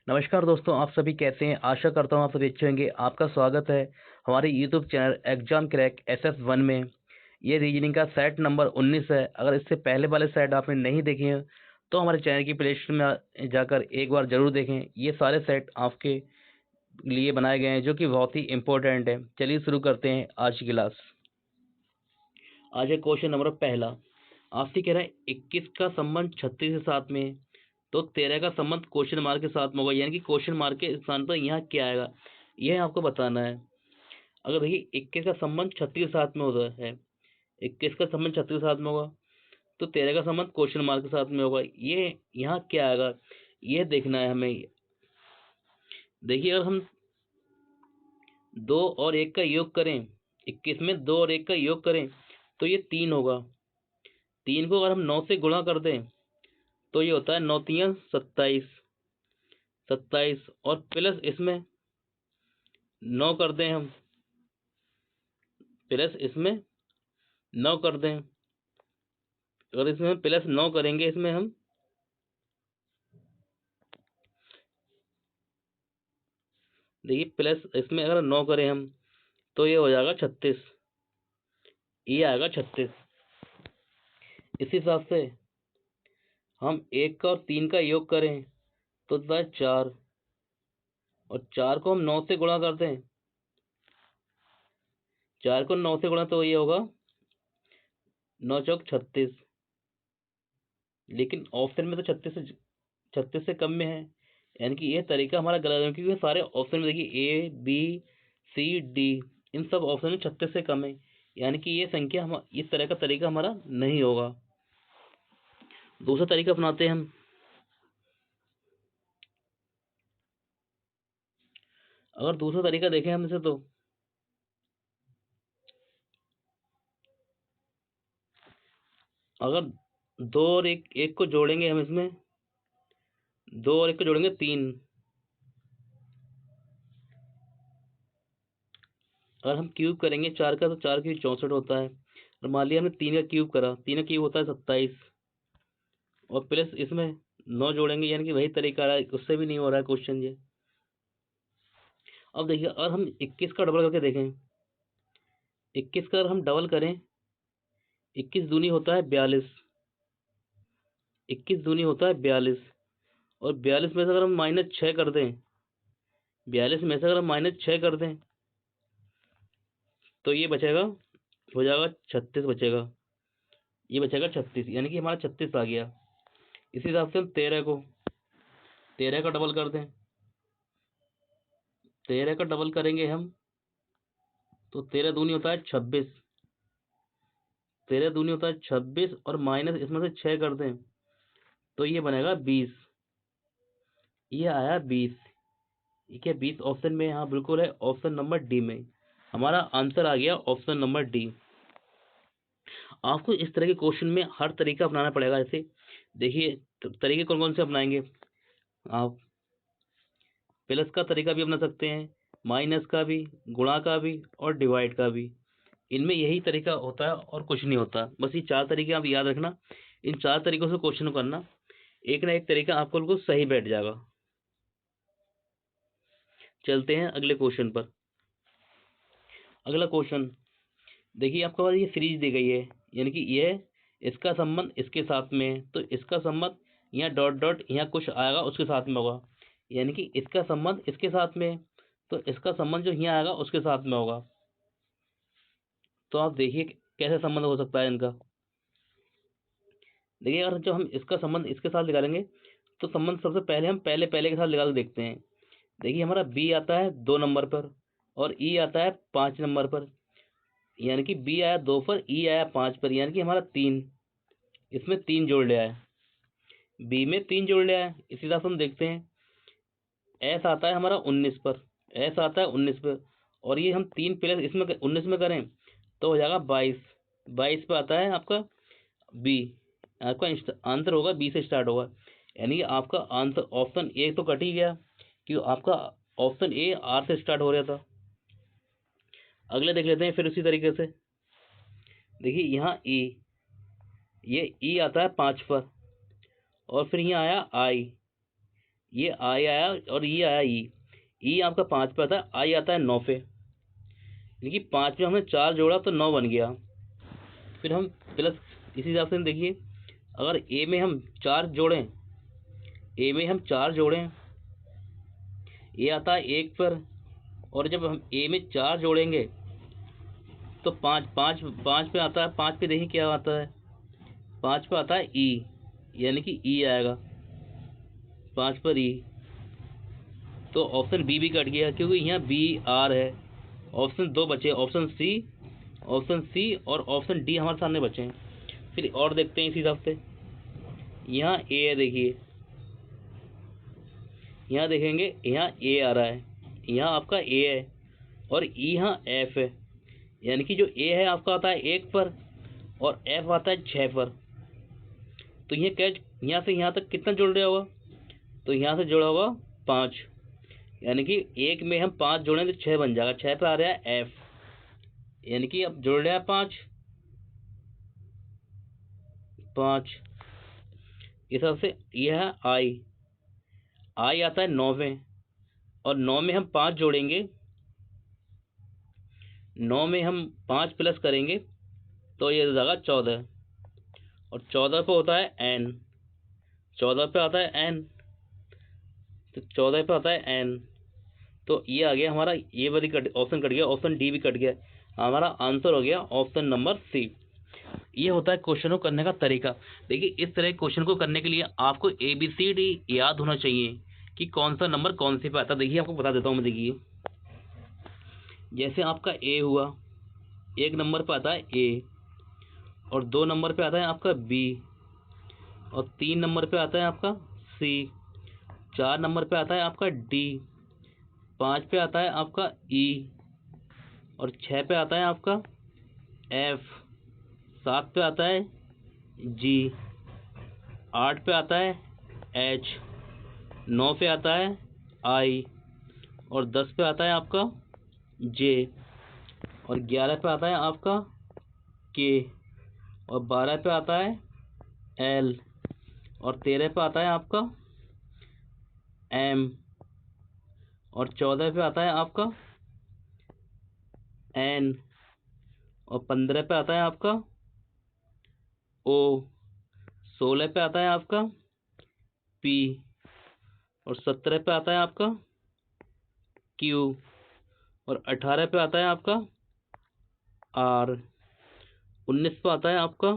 नमस्कार दोस्तों, आप सभी कैसे हैं? आशा करता हूँ आप सभी अच्छे होंगे। आपका स्वागत है हमारे YouTube channel exam crack SF1 में। ये रीजनिंग का सेट नंबर 19 है। अगर इससे पहले वाले सेट आपने नहीं देखे हैं तो हमारे चैनल की प्लेलिस्ट में जाकर एक बार जरूर देखें। ये सारे सेट आपके लिए बनाए गए हैं जो कि बहुत ही इंपॉर्टेंट है। चलिए शुरू करते हैं आज की क्लास। आज है क्वेश्चन नंबर पहला। आपसे कह रहा है 21 का संबंध 36 के साथ में, तो 13 का संबंध क्वेश्चन मार्क के साथ में होगा, यानी कि क्वेश्चन मार्क के स्थान पर यहाँ क्या आएगा यह आपको बताना है। अगर देखिए 21 का संबंध 36 के साथ में होता है, 21 का संबंध 36 के साथ में होगा तो 13 का संबंध क्वेश्चन मार्क के साथ में होगा। ये यहाँ क्या आएगा ये देखना है हमें। देखिए अगर हम 2 और 1 का योग करें, 21 में 2 और 1 का योग करें तो ये 3 होगा। 3 को अगर हम 9 से गुणा कर दें तो ये होता है 9 तियां 27, 27 और प्लस इसमें 9 कर दें हम, प्लस इसमें 9 कर दें। अगर इसमें प्लस 9 करेंगे, इसमें हम देखिए प्लस इसमें अगर 9 करें हम तो ये हो जाएगा 36, ये आएगा 36। इस हिसाब से हम 1 का और 3 का योग करें तो होता है 4, और 4 को हम 9 से गुणा कर दें, 4 को 9 से गुणा तो ये होगा 9 चौक 36। लेकिन ऑप्शन में तो 36 से कम में है, यानी कि ये तरीका हमारा गलत है, क्योंकि सारे ऑप्शन में देखिए A B C D इन सब ऑप्शन में 36 से कम है, यानी कि ये संख्या हम इस तरह का तरीका हमारा नहीं होगा। दूसरा तरीका अपनाते हैं हम। अगर दूसरा तरीका देखें हम इसे, तो अगर 2 और 1 को जोड़ेंगे हम, इसमें 2 और 1 को जोड़ेंगे 3। अगर हम क्यूब करेंगे 4 का तो 4 क्यूब 64 होता है, और मान लिया हमने 3 का क्यूब करा, 3 का क्यूब होता है 27, और प्लस इसमें 9 जोड़ेंगे, यानी कि वही तरीका आ रहा है, उससे भी नहीं हो रहा है क्वेश्चन ये। अब देखिए अगर हम 21 का डबल करके देखें, 21 का अगर हम डबल करें, 21 दूनी होता है 42, 21 दूनी होता है 42, और 42 में से अगर हम -6 कर दें, 42 में से अगर हम -6 कर दें तो ये बचेगा, हो जाएगा 36 बचेगा, ये बचेगा 36, यानी कि हमारा 36 आ गया। इसी हिसाब से हम 13 का डबल कर दें, 13 का डबल करेंगे हम तो 13 दूनी होता है 26, 13 दूनी होता है 26, और माइनस इसमें से 6 कर दें तो ये बनेगा 20, ये आया 20। ठीक है, 20 ऑप्शन में, हाँ बिल्कुल है, ऑप्शन नंबर डी में हमारा आंसर आ गया, ऑप्शन नंबर डी। आपको इस तरह के क्वेश्चन में हर तरीका अपनाना पड़ेगा। जैसे देखिए तरीके कौन कौन से अपनाएंगे आप, प्लस का तरीका भी अपना सकते हैं, माइनस का भी, गुणा का भी, और डिवाइड का भी। इनमें यही तरीका होता है और कुछ नहीं होता। बस ये 4 तरीके आप याद रखना, इन 4 तरीकों से क्वेश्चन करना, एक ना एक तरीका आपको बिल्कुल सही बैठ जाएगा। चलते हैं अगले क्वेश्चन पर। अगला क्वेश्चन देखिए, आपको पास ये सीरीज दी गई है, यानी कि ये इसका संबंध इसके साथ में है, तो इसका संबंध यहाँ डॉट डॉट यहाँ कुछ आएगा उसके साथ में होगा, यानी कि इसका संबंध इसके साथ में है, तो इसका संबंध जो यहाँ आएगा उसके साथ में होगा। तो आप देखिए कैसे संबंध हो सकता है इनका। देखिए अगर जो हम इसका संबंध इसके साथ निकालेंगे तो संबंध सबसे पहले हम पहले पहले के साथ निकाल के देखते हैं। देखिए हमारा बी आता है 2 नंबर पर और ई आता है 5 नंबर पर, यानी कि बी आया 2 पर, ई आया 5 पर, यानी कि हमारा 3, इसमें 3 जोड़ लिया है, बी में 3 जोड़ लिया है। इसी हिसाब से हम देखते हैं एस आता है हमारा 19 पर, एस आता है 19 पर, और ये हम 3 प्लस इसमें 19 में करें तो हो जाएगा 22, 22 पे आता है आपका बी, आपका आंसर होगा बी से स्टार्ट होगा, यानी कि आपका आंसर ऑप्शन ए तो कट ही गया, क्योंकि आपका ऑप्शन ए आर से स्टार्ट हो रहा था। अगले देख लेते हैं फिर उसी तरीके से। देखिए यहाँ ई, ये ई आता है 5 पर, और फिर यहाँ आया आई, ये आई आया और ये आया ई आपका 5 पे आता है, आई आता है 9 पे, यानी कि 5 में हमने 4 जोड़ा तो 9 बन गया। फिर हम प्लस इसी हिसाब से देखिए, अगर ए में हम 4 जोड़ें, ए में हम 4 जोड़ें, ए आता है 1 पर, और जब हम ए में 4 जोड़ेंगे तो 5 5 5 पे आता है, 5 पे देखिए क्या आता है, 5 पे आता है ई, यानी कि ई आएगा 5 पर ई। तो ऑप्शन बी भी कट गया क्योंकि यहाँ बी आर है। ऑप्शन 2 बचे, ऑप्शन सी और ऑप्शन डी हमारे सामने बचे हैं। फिर और देखते हैं इसी हिसाब से, यहाँ ए है, देखिए यहाँ देखेंगे, यहाँ ए आ रहा है, यहाँ आपका ए है, और यहाँ एफ है, यानी कि जो ए है आपका आता है 1 पर और एफ आता है 6 पर। तो ये कैच यहाँ से यहाँ तक कितना जुड़ रहा होगा, तो यहाँ से जुड़ा होगा 5, यानी कि 1 में हम 5 जोड़ें तो 6 बन जाएगा, 6 पे आ रहा है एफ, यानी कि अब जुड़ रहा है 5 5। इस हिसाब से यह है आई आता है 9 में, और 9 में हम 5 जोड़ेंगे, 9 में हम 5 प्लस करेंगे तो ये हो जाएगा 14, और 14 पे होता है एन, 14 पे आता है एन, तो 14 पे आता है एन। तो ये आ गया हमारा, ये वाली ऑप्शन कट गया, ऑप्शन डी भी कट गया, हमारा आंसर हो गया ऑप्शन नंबर सी। ये होता है क्वेश्चन को करने का तरीका। देखिए इस तरह के क्वेश्चन को करने के लिए आपको ABCD याद होना चाहिए कि कौन सा नंबर कौन से पे आता है। देखिए आपको बता देता हूँ मैं, देखिए जैसे आपका ए हुआ, 1 नंबर पे आता है ए, और 2 नंबर पे आता है आपका बी, और 3 नंबर पे आता है आपका सी, 4 नंबर पे आता है आपका डी, 5 पे आता है आपका ई, और 6 पे आता है आपका एफ, 7 पे आता है जी, 8 पे आता है एच, 9 पे आता है आई, और 10 पे आता है आपका जे, और 11 पे आता है आपका के, और 12 पे आता है एल, और 13 पे आता है आपका एम, और 14 पे आता है आपका एन, और 15 पे आता है आपका ओ, 16 पे आता है आपका पी, और 17 पे आता है आपका क्यू, और 18 पे आता है आपका आर, 19 पे आता है आपका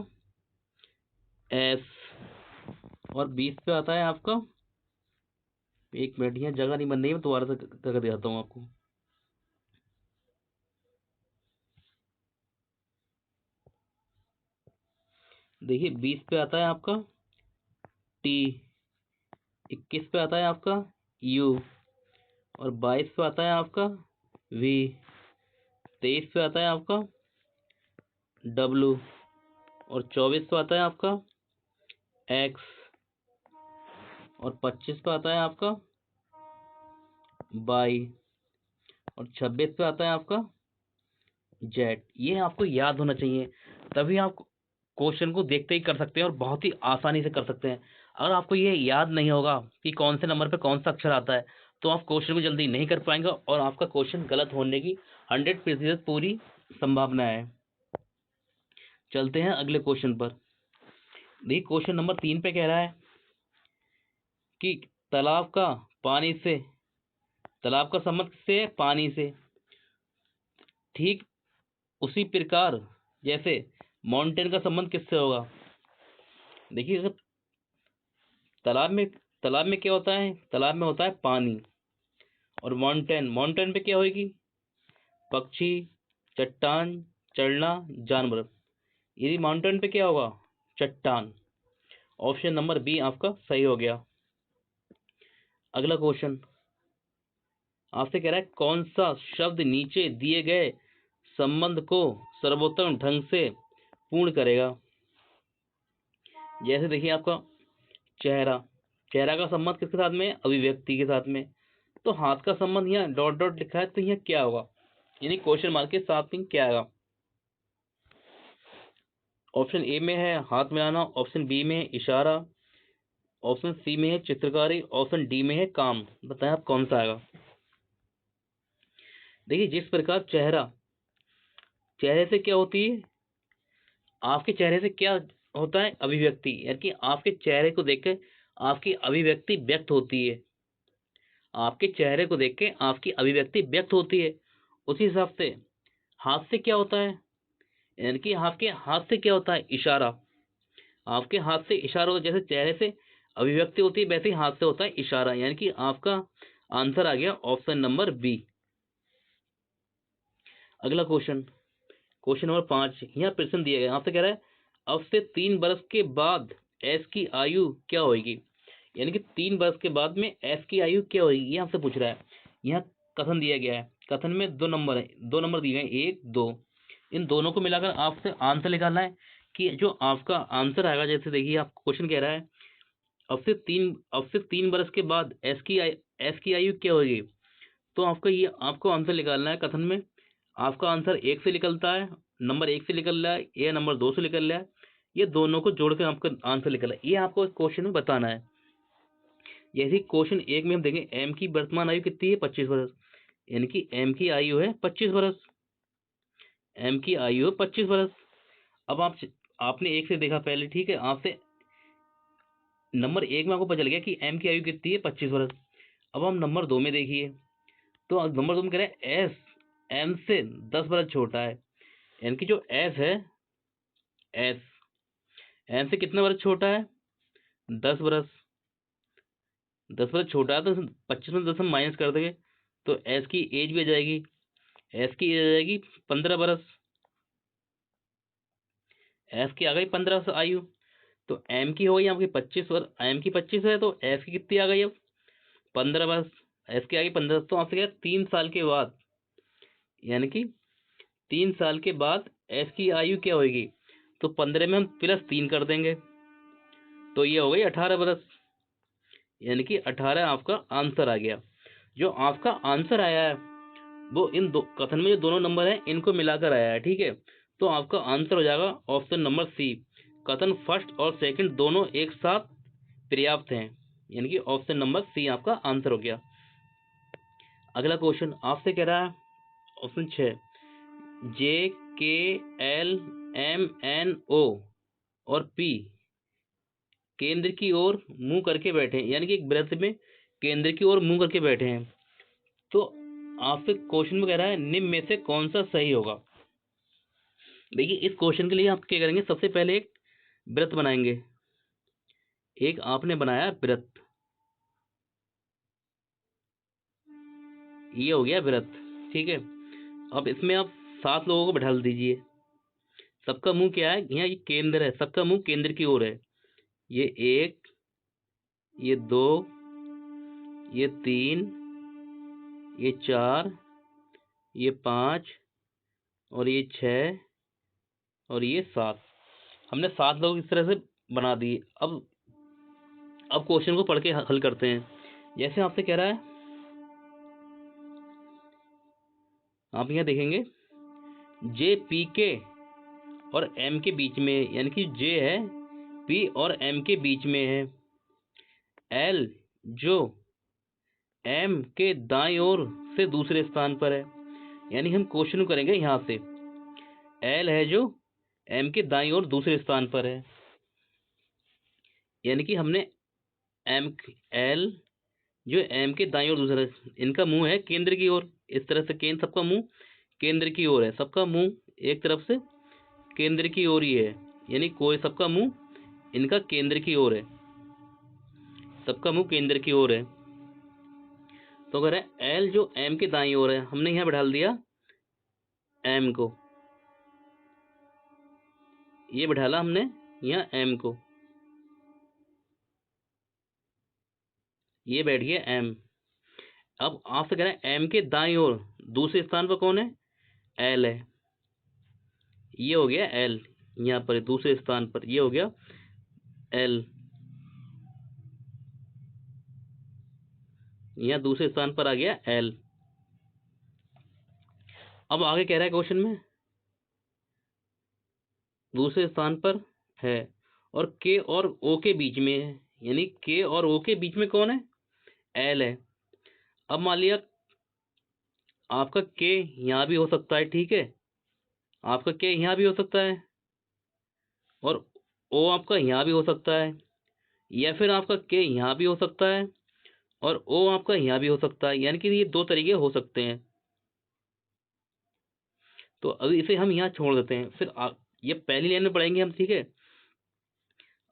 एस, और 20 पे आता है आपका, 1 मिनट यहाँ जगह नहीं बन रही है, मैं दोबारा से करके दिखाता हूँ आपको। देखिए 20 पे आता है आपका टी, 21 पे आता है आपका यू, और 22 पे आता है आपका वी, 23 पे आता है आपका डब्लू, और 24 पे आता है आपका एक्स, और 25 पे आता है आपका बाई, और 26 पे आता है आपका जेड। ये आपको याद होना चाहिए, तभी आप क्वेश्चन को देखते ही कर सकते हैं और बहुत ही आसानी से कर सकते हैं। अगर आपको ये याद नहीं होगा कि कौन से नंबर पे कौन सा अक्षर आता है, तो आप क्वेश्चन को जल्दी नहीं कर पाएंगे और आपका क्वेश्चन गलत होने की 100% पूरी संभावना है। चलते हैं अगले क्वेश्चन पर। देखिए क्वेश्चन नंबर 3 पे कह रहा है कि तालाब का पानी से, तालाब का संबंध किससे है, पानी से। ठीक उसी प्रकार जैसे माउंटेन का संबंध किससे होगा। देखिए अगर तालाब में क्या होता है, तालाब में होता है पानी, और माउंटेन पे क्या होगी, पक्षी, चट्टान, चढ़ना, जानवर। यदि माउंटेन पे क्या होगा, चट्टान। ऑप्शन नंबर बी आपका सही हो गया। अगला क्वेश्चन आपसे कह रहा है कौन सा शब्द नीचे दिए गए संबंध को सर्वोत्तम ढंग से पूर्ण करेगा। जैसे देखिए आपका चेहरा, चेहरा का संबंध किसके साथ में है, अभिव्यक्ति के साथ में। तो हाथ का संबंध यहाँ डॉट डॉट लिखा है, तो यहाँ क्या होगा, यानी क्वेश्चन मार्क के साथ में क्या आएगा। ऑप्शन ए में है हाथ मिलाना, ऑप्शन बी में है इशारा, ऑप्शन सी में है चित्रकारी, ऑप्शन डी में है काम। बताएं आप कौन सा आएगा। देखिए, जिस प्रकार चेहरे से क्या होती है, आपके चेहरे से क्या होता है, अभिव्यक्ति, यानी कि आपके चेहरे को देख के आपकी अभिव्यक्ति व्यक्त होती है। आपके चेहरे को देख के आपकी अभिव्यक्ति व्यक्त होती है। उसी हिसाब से हाथ से क्या होता है, यानी कि आपके हाथ से क्या होता है, इशारा। आपके हाथ से इशारा होता है, जैसे चेहरे से अभिव्यक्ति होती है वैसे ही हाथ से होता है इशारा। यानी कि आपका आंसर आ गया ऑप्शन नंबर बी। अगला क्वेश्चन, क्वेश्चन नंबर 5। यहाँ प्रश्न दिया गया, आपसे कह रहा है अब से 3 वर्ष के बाद एस की आयु क्या होगी। यानी कि 3 वर्ष के बाद में एस की आयु क्या होगी, ये आपसे पूछ रहा है। यहाँ कथन दिया गया है, कथन में 2 नंबर है, 2 नंबर दिए गए 1 2। इन दोनों को मिलाकर आपसे आंसर निकालना है कि जो आपका आंसर आएगा। जैसे देखिए, आपको क्वेश्चन कह रहा है अब से 3 वर्ष के बाद एस की आयु क्या होगी। तो आपको आंसर निकालना है। कथन में आपका आंसर 1 से निकलता है, नंबर 1 से निकल रहा है या नंबर 2 से निकल रहा है, ये दोनों को जोड़कर आपका आंसर निकला है। ये आपको इस क्वेश्चन में बताना है। यदि क्वेश्चन 1 में हम देखें एम की वर्तमान आयु कितनी है, 25 वर्ष। यानी कि एम की आयु है 25 वर्ष। एम की आयु है 25 वर्ष। अब आपने 1 से देखा पहले, ठीक है, आपसे नंबर 1 में आपको पता चल गया कि एम की आयु कितनी है, 25 वर्ष। अब हम नंबर 2 में देखिए, तो नंबर 2 में कह रहे हैं एस एम से 10 वर्ष छोटा है। यानी कि जो एस है, एस एम से कितना वर्ष छोटा है, 10 वर्ष। 10 वर्ष छोटा है तो 25 में 10 हम माइनस कर देंगे तो एस की एज भी आ जाएगी। एस की एज आ जाएगी 15 वर्ष। एस की आ गई 15 आयु। तो एम की हो गई आपकी 25 वर्ष। एम की 25 है तो एस की कितनी आ गई अब, 15 वर्ष। एस की आ गई 15। तो आपसे क्या 3 साल के बाद, यानी कि 3 साल के बाद एस की आयु क्या होगी। तो 15 में हम +3 कर देंगे तो ये हो गई 18 वर्ष। यानी कि 18 आपका आंसर आ गया। जो आपका आंसर आया है वो इन दो कथन में जो दोनों नंबर हैं इनको मिलाकर आया है, ठीक है। तो आपका आंसर हो जाएगा ऑप्शन नंबर सी। कथन फर्स्ट और सेकंड दोनों एक साथ पर्याप्त हैं। यानी कि ऑप्शन नंबर सी आपका आंसर हो गया। अगला क्वेश्चन आपसे कह रहा है ऑप्शन 6, जे के एल एम एन ओ और पी केंद्र की ओर मुंह करके बैठे हैं। यानी कि एक वृत्त में केंद्र की ओर मुंह करके बैठे हैं। तो आपसे क्वेश्चन में कह रहा है निम्न में से कौन सा सही होगा। देखिए, इस क्वेश्चन के लिए आप क्या करेंगे, सबसे पहले एक वृत्त बनाएंगे। एक आपने बनाया वृत्त, ये हो गया वृत्त, ठीक है। अब इसमें आप 7 लोगों को बैठा दीजिए। सबका मुंह क्या है, यहाँ ये केंद्र है, सबका मुंह केंद्र की ओर है। ये 1, ये 2, ये 3, ये 4, ये 5 और ये 6 और ये 7। हमने 7 लोग इस तरह से बना दिए। अब क्वेश्चन को पढ़ के हल करते हैं। जैसे आपसे कह रहा है, आप यहाँ देखेंगे जे पी के और एम के बीच में, यानी कि जे है पी और एम के बीच में है। एल जो एम के दाईं ओर से दूसरे स्थान पर है। यानी हम क्वेश्चन करेंगे यहाँ से, एल है जो एम के दाईं ओर दूसरे स्थान पर है। यानी कि हमने एल जो एम के दाईं ओर दूसरा, इनका मुंह है केंद्र की ओर। इस तरह से केंद्र, सबका मुंह केंद्र की ओर है। सबका मुंह एक तरफ से केंद्र की ओर ही है। यानी कोई सबका मुंह इनका केंद्र की ओर है। सबका मुंह केंद्र की ओर है। तो अगर है एल जो एम के दाईं ओर है, हमने यहाँ बैठा दिया एम को, ये बैठाला हमने यहाँ एम को, ये बैठ गया एम। अब आपसे कह रहे हैं एम के दाईं ओर दूसरे स्थान पर कौन है, एल है। ये हो गया एल, यहाँ पर दूसरे स्थान पर ये हो गया एल। यहाँ दूसरे स्थान पर आ गया एल। अब आगे कह रहा है क्वेश्चन में दूसरे स्थान पर है और के और ओ के बीच में है। यानी के और ओ के बीच में कौन है, एल है। अब मान लिया आपका के यहाँ भी हो सकता है, ठीक है, आपका के यहाँ भी हो सकता है और ओ आपका यहाँ भी हो सकता है, या फिर आपका के यहाँ भी हो सकता है और ओ आपका यहाँ भी हो सकता है, यानी कि ये दो तरीके हो सकते हैं। तो अभी इसे हम यहाँ छोड़ देते हैं, फिर ये पहली लाइन में पढ़ेंगे हम, ठीक है।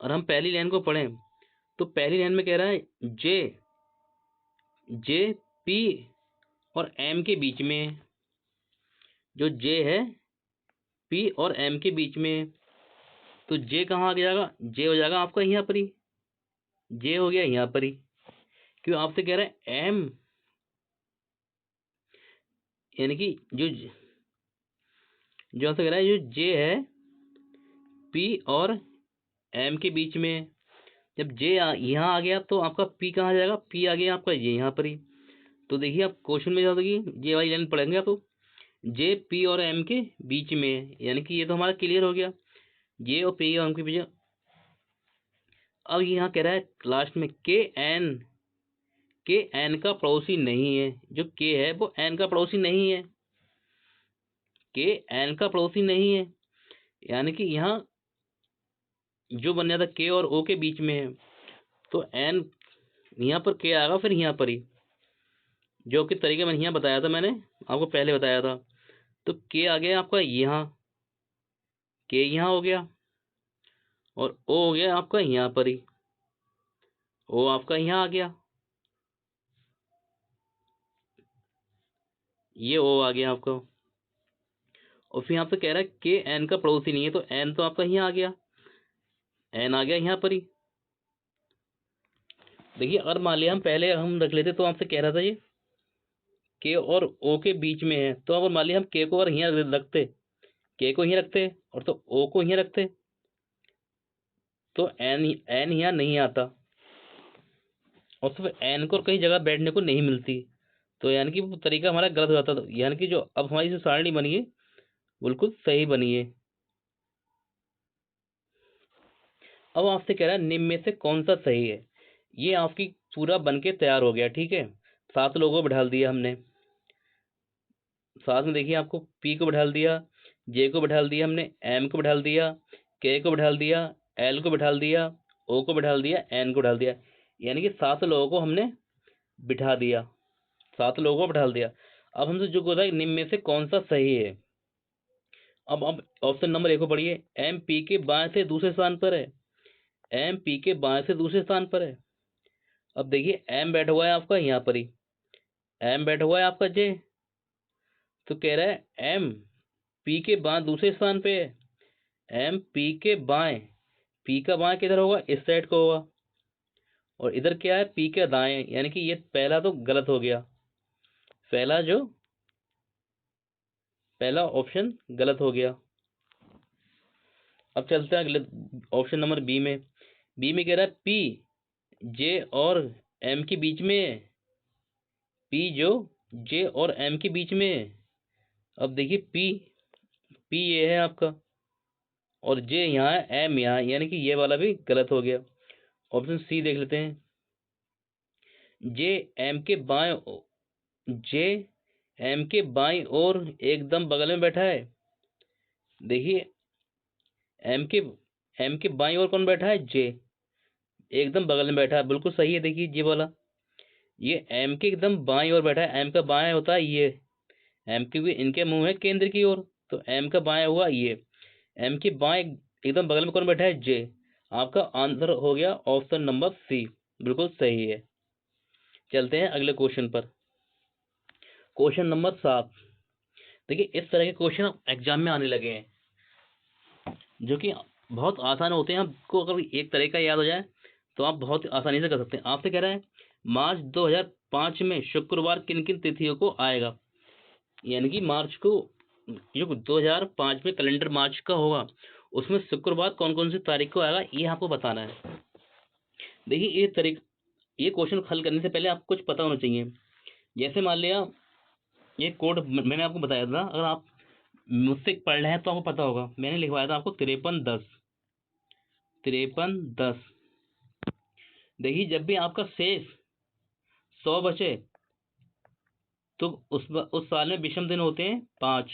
और हम पहली लाइन को पढ़ें तो पहली लाइन में कह रहा है जे जे पी और एम के बीच में, जो जे है पी और एम के बीच में, तो जे कहाँ आ जाएगा, जे हो जाएगा आपका यहाँ पर ही, जे हो गया यहाँ पर ही। क्यों, आपसे कह रहा है एम, यानी कि जो आपसे कह रहा है जो जे है पी और एम के बीच में, जब जे यहाँ आ गया तो आपका पी कहाँ जाएगा, पी आ गया आपका ये यहाँ पर ही। तो देखिए आप क्वेश्चन में जाओगे जे वाली लाइन पढ़ेंगे आप, तो जे पी और एम के बीच में, यानी कि ये तो हमारा क्लियर हो गया, जे और पी और एम के बीच। अब यहाँ कह रहा है लास्ट में के एन का पड़ोसी नहीं है, जो के है वो एन का पड़ोसी नहीं है, के एन का पड़ोसी नहीं है, यानी कि यहाँ जो बन जाता के और ओ के बीच में है, तो एन यहाँ पर के आएगा, फिर यहाँ पर ही जो कि तरीके मैंने यहाँ बताया था, मैंने आपको पहले बताया था। तो के आ गया आपका यहाँ, के यहाँ हो गया और ओ हो गया आपका यहाँ पर ही, ओ आपका यहाँ आ गया, ये ओ आ गया आपका। और फिर यहाँ पे कह रहा है के एन का पड़ोसी नहीं है, तो एन तो आपका यहाँ आ गया, एन आ गया यहाँ पर ही। देखिए अगर मान लिया हम पहले हम रख लेते, तो आपसे कह रहा था ये के और ओ के बीच में है, तो अगर मान लिया हम के को अगर यहाँ रखते, के को यहाँ रखते और तो ओ को यहाँ रखते, तो एन एन यहाँ नहीं आता और सिर्फ एन को कहीं जगह बैठने को नहीं मिलती, तो यानी कि वो तरीका हमारा गलत हो जाता था। यानी कि जो अब हमारी जो सारणी बनी है बिल्कुल सही बनी है। अब आपसे कह रहा है निम्न में से कौन सा सही है, ये आपकी पूरा बन के तैयार हो गया, ठीक है। 7 लोगों को बैठा दिया हमने साथ में, देखिए आपको पी को बैठा दिया, जे को बैठा दिया हमने, एम को बैठा दिया, के को बैठा दिया, एल को बैठा दिया, ओ को बैठा दिया, एन को बैठा दिया, यानी कि 7 लोगों को हमने बिठा दिया, 7 लोगों को बैठा दिया। अब हमसे जो होता है निम्न में से कौन सा सही है। अब ऑप्शन नंबर 1 को पढ़िए, एम पी के बाएं से दूसरे स्थान पर है, एम पी के बाएं से दूसरे स्थान पर है। अब देखिए एम बैठा हुआ है आपका यहाँ पर ही, एम बैठा हुआ है आपका जे, तो कह रहा है एम पी के बाएं दूसरे स्थान पे है, एम पी के बाएं, पी का बाएं किधर होगा, इस साइड को होगा, और इधर क्या है पी के दाएं, यानी कि ये पहला तो गलत हो गया, पहला ऑप्शन गलत हो गया। अब चलते हैं अगले ऑप्शन नंबर बी में कह रहा है पी जे और एम के बीच में है, पी जो जे और एम के बीच में है। अब देखिए पी पी ये है आपका और जे यहाँ है, एम यहाँ, यानी कि ये वाला भी गलत हो गया। ऑप्शन सी देख लेते हैं, जे एम के बाएं जे एम के बाईं ओर एकदम बगल में बैठा है। देखिए एम के बाईं ओर कौन बैठा है, जे, एकदम बगल में बैठा है, बिल्कुल सही है। देखिए ये वाला, ये एम के एकदम बाईं ओर बैठा है, एम का बाएं होता है ये, एम के भी इनके मुंह है केंद्र की ओर, तो एम का बाएं हुआ ये, एम के बाएं एकदम बगल में कौन बैठा है, जे। आपका आंसर हो गया ऑप्शन नंबर सी, बिल्कुल सही है। चलते हैं अगले क्वेश्चन पर, क्वेश्चन नंबर 7। देखिए इस तरह के क्वेश्चन एग्जाम में आने लगे हैं जो कि बहुत आसान होते हैं, आपको अगर एक तरीका याद हो जाए तो आप बहुत आसानी से कर सकते हैं। आपसे कह रहा है मार्च 2005 में शुक्रवार किन किन तिथियों को आएगा, यानी कि मार्च को जो 2005 में कैलेंडर मार्च का होगा उसमें शुक्रवार कौन कौन सी तारीख को आएगा, ये आपको बताना है। देखिए ये क्वेश्चन हल करने से पहले आपको कुछ पता होना चाहिए। जैसे मान लिया ये कोड मैंने आपको बताया था, अगर आप मुझसे पढ़ रहे हैं तो आपको पता होगा, मैंने लिखवाया था आपको 5310। देखिए जब भी आपका शेष 100 बचे तो उस साल में विषम दिन होते हैं 5,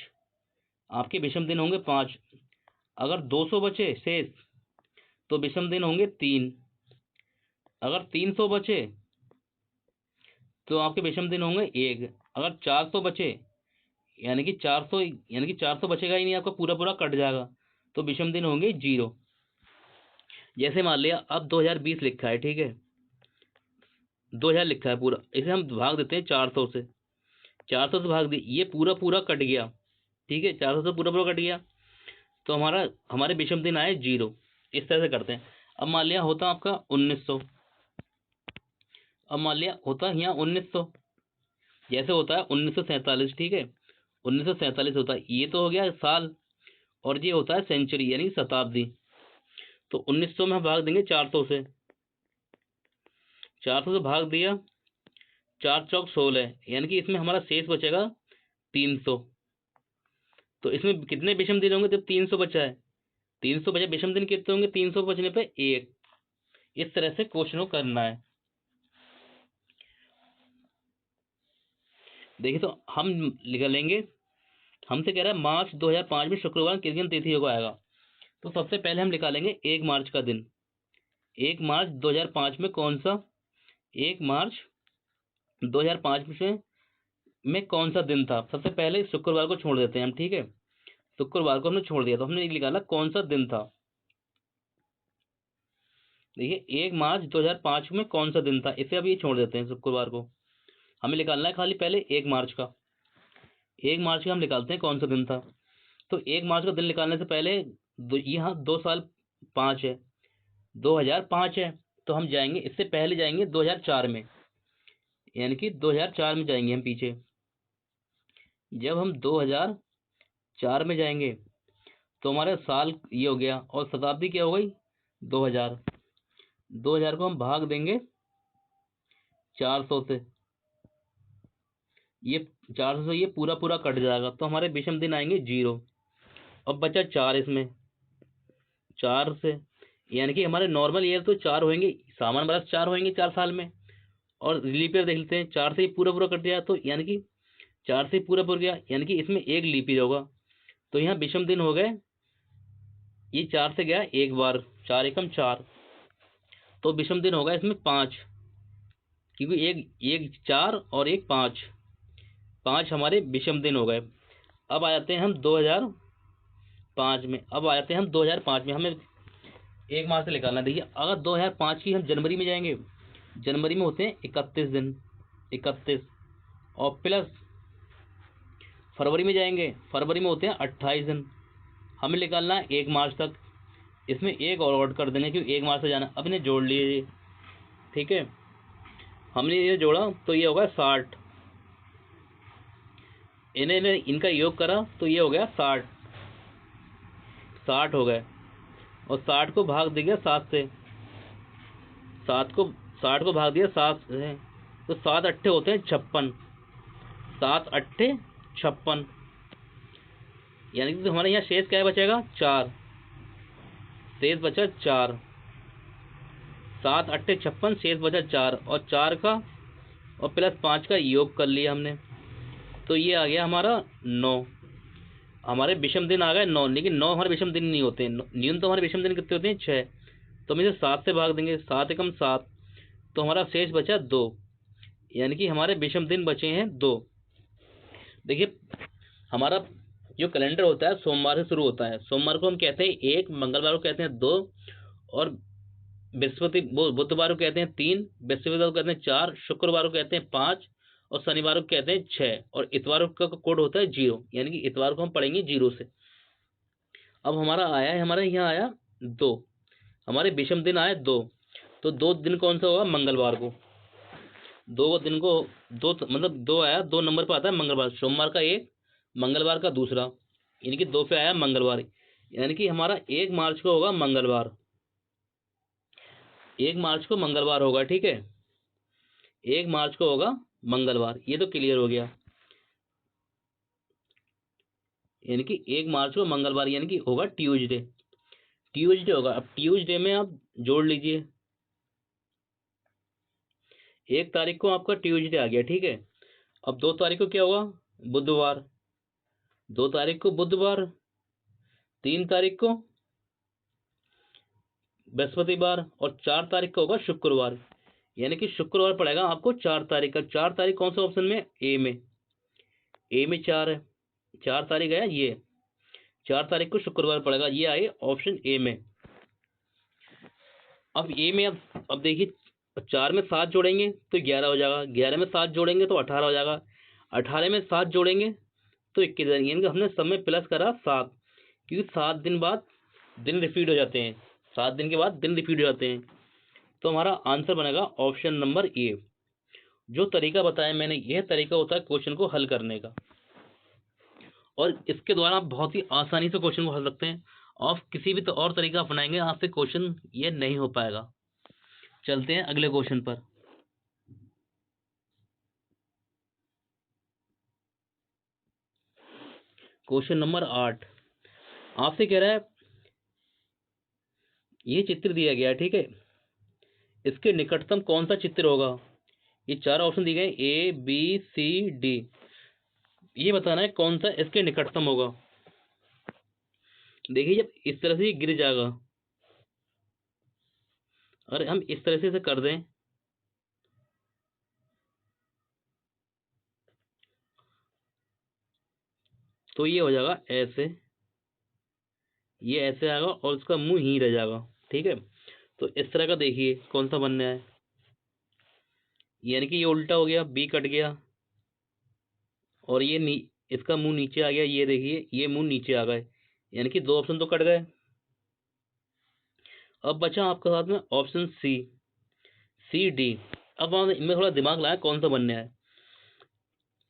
आपके विषम दिन होंगे 5। अगर 200 बचे शेष तो विषम दिन होंगे 3। अगर 300 बचे तो आपके विषम दिन होंगे 1। अगर 400 बचे यानी कि 400 बचेगा ही नहीं, आपका पूरा पूरा कट जाएगा, तो विषम दिन होंगे 0। जैसे मान लिया अब 2020 लिखा है, ठीक है, 2000 लिखा है पूरा, इसे हम भाग देते हैं 400 से। 400 से भाग दी, ये पूरा पूरा कट गया, ठीक है, 400 से पूरा पूरा कट गया, तो हमारे विषम दिन आए 0। इस तरह से करते हैं। अब मान लिया होता आपका 1900, अब मान लिया होता यहाँ 1900, जैसे होता है 1947, ठीक है, 1947 होता है, ये तो हो गया साल, और ये होता है सेंचुरी यानी शताब्दी। तो 1900 में हम भाग देंगे 400 से, 400 से भाग दिया, 4 चौक 16, यानी कि इसमें हमारा शेष बचेगा 300। तो इसमें कितने विषम दिन होंगे जब 300 बचा है, 300 बचा, विषम दिन कितने होंगे 300 बचने पे 1। इस तरह से क्वेश्चन को करना है। देखिए तो हम लिख लेंगे, हमसे कह रहा है मार्च 2005 में शुक्रवार किस दिन तिथि को आएगा। तो सबसे पहले हम निकालेंगे 1 मार्च का दिन। 1 मार्च 2005 में कौन सा, 1 मार्च 2005 में कौन सा दिन था। सबसे पहले शुक्रवार को छोड़ देते हैं हम, ठीक है, शुक्रवार को हमने छोड़ दिया, तो हमने निकाला कौन सा दिन था। देखिए 1 मार्च 2005 में कौन सा दिन था, इसे अब ये छोड़ देते हैं, शुक्रवार को हमें निकालना है खाली पहले 1 मार्च का। 1 मार्च का हम निकालते हैं कौन सा दिन था। तो 1 मार्च का दिन निकालने से पहले यहाँ 2 साल 5 है, 2005 है, तो हम जाएंगे इससे पहले जाएंगे 2004 में, यानी कि 2004 में जाएंगे हम पीछे। जब हम 2004 में जाएंगे तो हमारा साल ये हो गया, और शताब्दी क्या हो गई 2000। 2000 को हम भाग देंगे 400 से, ये 400 से ये पूरा पूरा कट जाएगा, तो हमारे विषम दिन आएंगे 0। अब बचा 4, इसमें 4 से, यानी कि हमारे नॉर्मल ईयर तो 4 होंगे, सामान्य वर्ष 4 होंगे 4 साल में, और लीप ईयर देख लेते हैं, 4 से ही पूरा पूरा कट गया, तो यानी कि 4 से पूरा पूरा गया, यानी कि इसमें 1 लीप ईयर होगा, तो यहाँ विषम दिन हो गए, ये 4 से गया एक बार, 4 एकम 4, तो विषम दिन होगा इसमें 5, क्योंकि एक 4 और एक 5, 5 हमारे विषम दिन हो गए। अब आ जाते हैं हम 2005 में, हमें 1 मार्च से निकालना। देखिए अगर 2005 की हम जनवरी में जाएंगे, जनवरी में होते हैं 31 दिन, 31, और प्लस फरवरी में जाएंगे, फरवरी में होते हैं 28 दिन, हमें निकालना है 1 मार्च तक। इसमें एक और ऐड कर देंगे क्योंकि 1 मार्च से जाना। अब इन्हें जोड़ लीजिए, ठीक है, हमने ये जोड़ा तो ये होगा 60, इनका योग करा तो ये हो गया 60, 60 हो गए, और 60 को भाग दिया 7 से, 60 को भाग दिया 7 से, तो 7 अट्ठे होते हैं 56, 7 अट्ठे 56, यानी कि हमारे यहाँ शेष क्या बचेगा 4, शेष बचा 4, 7 अट्ठे 56, शेष बचा 4, और 4 का और प्लस 5 का योग कर लिया हमने, तो ये आ गया हमारा 9। हमारे विषम दिन आ गए 9, लेकिन 9 हमारे विषम दिन नहीं होते, न्यूनतम हमारे विषम दिन कितने होते हैं 6, तो हम इसे 7 से भाग देंगे, 7 एकम 7, तो हमारा शेष बचा 2, यानी कि हमारे विषम दिन बचे हैं 2। देखिए हमारा जो कैलेंडर होता है सोमवार से शुरू होता है, सोमवार को हम कहते हैं 1, मंगलवार को कहते हैं 2, और बुधवार को कहते हैं 3, बृहस्पतिवार को कहते हैं 4, शुक्रवार को कहते हैं 5, और शनिवार को कहते हैं 6, और इतवार का कोड होता है 0, यानी कि इतवार को हम पढ़ेंगे 0 से। अब हमारा आया है, हमारे यहाँ आया 2, हमारे विषम दिन आए 2, तो 2 दिन कौन सा होगा मंगलवार को, 2 दिन को 2 मतलब 2 आया, 2 नंबर पर आता है मंगलवार, सोमवार का 1, मंगलवार का दूसरा, यानी कि 2 पे आया मंगलवार, यानी कि हमारा 1 मार्च को होगा मंगलवार, 1 मार्च को मंगलवार होगा, ठीक है, 1 मार्च को होगा मंगलवार, ये तो क्लियर हो गया, यानी कि 1 मार्च को मंगलवार यानी कि होगा ट्यूसडे, ट्यूसडे होगा। अब ट्यूसडे में आप जोड़ लीजिए, 1 तारीख को आपका ट्यूसडे आ गया, ठीक है। अब 2 तारीख को क्या होगा, बुधवार। 2 तारीख को बुधवार, 3 तारीख को बृहस्पतिवार और 4 तारीख को होगा शुक्रवार। यानी कि शुक्रवार पड़ेगा आपको 4 तारीख का। 4 तारीख कौन सा ऑप्शन में, ए में। ए में 4 है, 4 तारीख है ये, 4 तारीख को शुक्रवार पड़ेगा, ये आए ऑप्शन ए में। अब ए में अब देखिए, 4 में 7 जोड़ेंगे तो 11 हो जाएगा, 11 में 7 जोड़ेंगे तो 18 हो जाएगा, 18 में 7 जोड़ेंगे तो 21 हो जाएंगे। यानी कि हमने सब में प्लस करा 7, क्योंकि 7 दिन बाद दिन रिपीट हो जाते हैं, 7 दिन के बाद दिन रिपीट हो जाते हैं। तो हमारा आंसर बनेगा ऑप्शन नंबर ए। जो तरीका बताया मैंने, यह तरीका होता है क्वेश्चन को हल करने का, और इसके द्वारा आप बहुत ही आसानी से क्वेश्चन को हल सकते हैं। आप किसी भी तो और तरीका अपनाएंगे, आपसे क्वेश्चन ये नहीं हो पाएगा। चलते हैं अगले क्वेश्चन पर। क्वेश्चन नंबर 8 आपसे कह रहा है, ये चित्र दिया गया है, ठीक है, इसके निकटतम कौन सा चित्र होगा। ये 4 ऑप्शन दिए गए, ए बी सी डी। ये बताना है कौन सा इसके निकटतम होगा। देखिए, जब इस तरह से ये गिर जाएगा, अरे हम इस तरह से इसे कर दें, तो ये हो जाएगा ऐसे, ये ऐसे आएगा और उसका मुंह ही रह जाएगा, ठीक है। तो इस तरह का देखिए कौन सा बनना है, यानी कि ये उल्टा हो गया, बी कट गया, और ये इसका मुंह नीचे आ गया, ये देखिए ये मुंह नीचे आ गए, यानी कि 2 ऑप्शन तो कट गए। अब बचा आपके साथ में ऑप्शन सी, सी डी। अब आप इनमें थोड़ा दिमाग लगाएं कौन सा बनना है।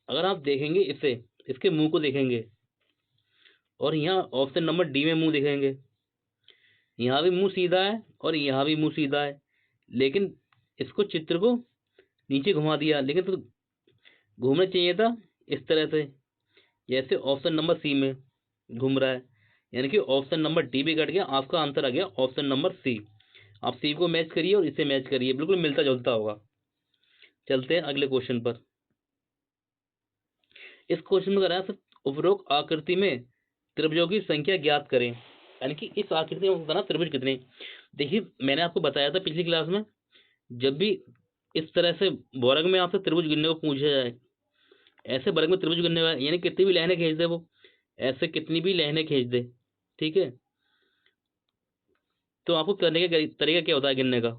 अगर आप देखेंगे इसे, इसके मुंह को देखेंगे, और यहाँ ऑप्शन नंबर डी में मुंह देखेंगे, यहाँ भी मुंह सीधा है और यहाँ भी मुंह सीधा है, लेकिन इसको चित्र को नीचे घुमा दिया, लेकिन तो घूमना चाहिए था इस तरह से, जैसे ऑप्शन नंबर सी में घूम रहा है। यानी कि ऑप्शन नंबर डी भी कट गया, आपका आंसर आ गया ऑप्शन नंबर सी। आप सी को मैच करिए और इसे मैच करिए, बिल्कुल मिलता जुलता होगा। चलते हैं अगले क्वेश्चन पर। इस क्वेश्चन में कराया सिर्फ उपरोक्त आकृति में त्रिभुजों की संख्या ज्ञात करें। यानी कि इस आकृति में बताना त्रिभुज कितने। देखिए, मैंने आपको बताया था पिछली क्लास में, जब भी इस तरह से वर्ग में आपसे त्रिभुज गिनने को पूछा जाए, ऐसे वर्ग में त्रिभुज गिनने वाले, यानी कितनी भी लाइनें खींच दे वो, ऐसे कितनी भी लाइनें खींच दे, ठीक है। तो आपको करने का तरीका क्या होता है गिनने का,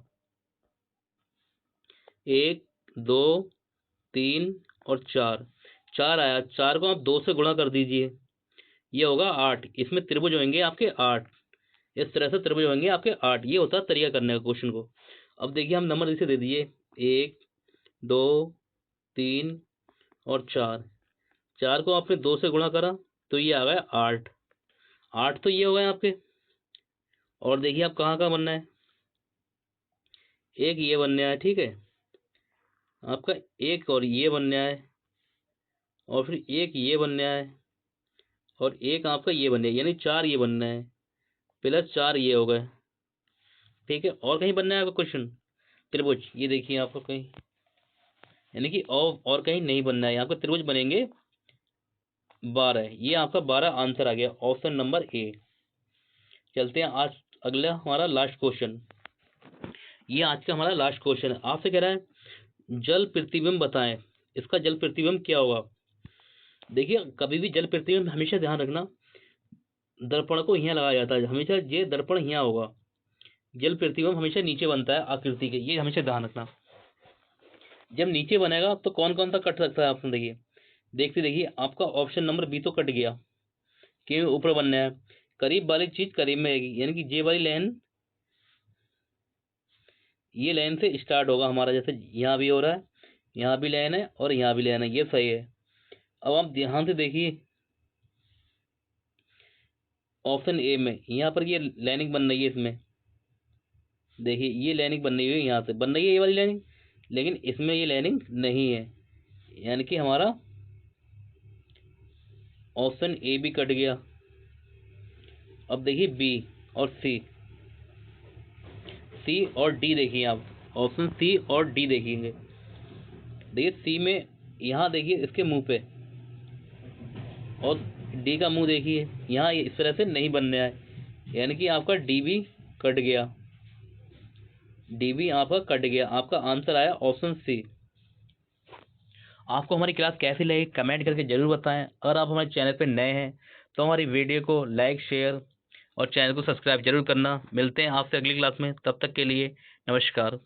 1 2 3 और 4। 4 आया, 4 को आप 2 से गुणा कर दीजिए, ये होगा 8। इसमें त्रिभुज होंगे आपके 8, इस तरह से त्रिभुज होंगे आपके 8। ये होता है तरीका करने का क्वेश्चन को। अब देखिए, हम नंबर इसे दे दिए 1 2 3 और 4। 4 को आपने 2 से गुणा करा तो ये आ गया 8। 8 तो ये हो गए आपके। और देखिए आप कहाँ कहाँ बनना है, एक ये बनना है, ठीक है, आपका एक और ये बनना है, और फिर एक ये बनना है, और एक आपका ये बनना है, यानी 4 ये बनना है, प्लस 4 ये हो गए, ठीक है। और कहीं बनना है आपका क्वेश्चन त्रिभुज, ये देखिए आपको कहीं, यानी कि और कहीं नहीं बनना है, यहाँ पे त्रिभुज बनेंगे 12। ये आपका 12 आंसर आ गया, ऑप्शन नंबर ए। चलते हैं आज अगला हमारा लास्ट क्वेश्चन। ये आज का हमारा लास्ट क्वेश्चन है। आपसे कह रहा है जल प्रतिबिंब बताएं, इसका जल प्रतिबिंब क्या होगा। देखिए, कभी भी जल प्रतिबिंब हमेशा ध्यान रखना, दर्पण को यहाँ लगाया जाता है, हमेशा ये दर्पण यहाँ होगा। जल प्रतिबिंब हमेशा नीचे बनता है आकृति के, ये हमेशा ध्यान रखना। जब नीचे बनेगा तो कौन कौन सा कट सकता है आपने, देखिए देखते देखिए, आपका ऑप्शन नंबर बी तो कट गया, के ऊपर बनना है। करीब वाली चीज करीब में आएगी, यानी कि जे वाली लाइन, ये लाइन से स्टार्ट होगा हमारा, जैसे यहाँ भी हो रहा है, यहाँ भी लाइन है और यहाँ भी लाइन है, ये सही है। अब आप ध्यान से देखिए, ऑप्शन ए में यहाँ पर ये लाइनिंग बन रही है, इसमें देखिए ये लाइनिंग बन रही है, यहाँ से बन रही है ये वाली लाइनिंग, लेकिन इसमें ये लाइनिंग नहीं है, यानी कि हमारा ऑप्शन ए भी कट गया। अब देखिए बी और सी, सी और डी देखिए आप, ऑप्शन सी और डी देखेंगे, देखिए सी में यहाँ देखिए इसके मुंह पे, और डी का मुंह देखिए यहाँ, ये इस तरह से नहीं बनने आए, यानी कि आपका डी भी कट गया, डी भी आपका कट गया। आपका आंसर आया ऑप्शन सी। आपको हमारी क्लास कैसी लगी कमेंट करके जरूर बताएं। अगर आप हमारे चैनल पे नए हैं तो हमारी वीडियो को लाइक शेयर और चैनल को सब्सक्राइब जरूर करना। मिलते हैं आपसे अगली क्लास में, तब तक के लिए नमस्कार।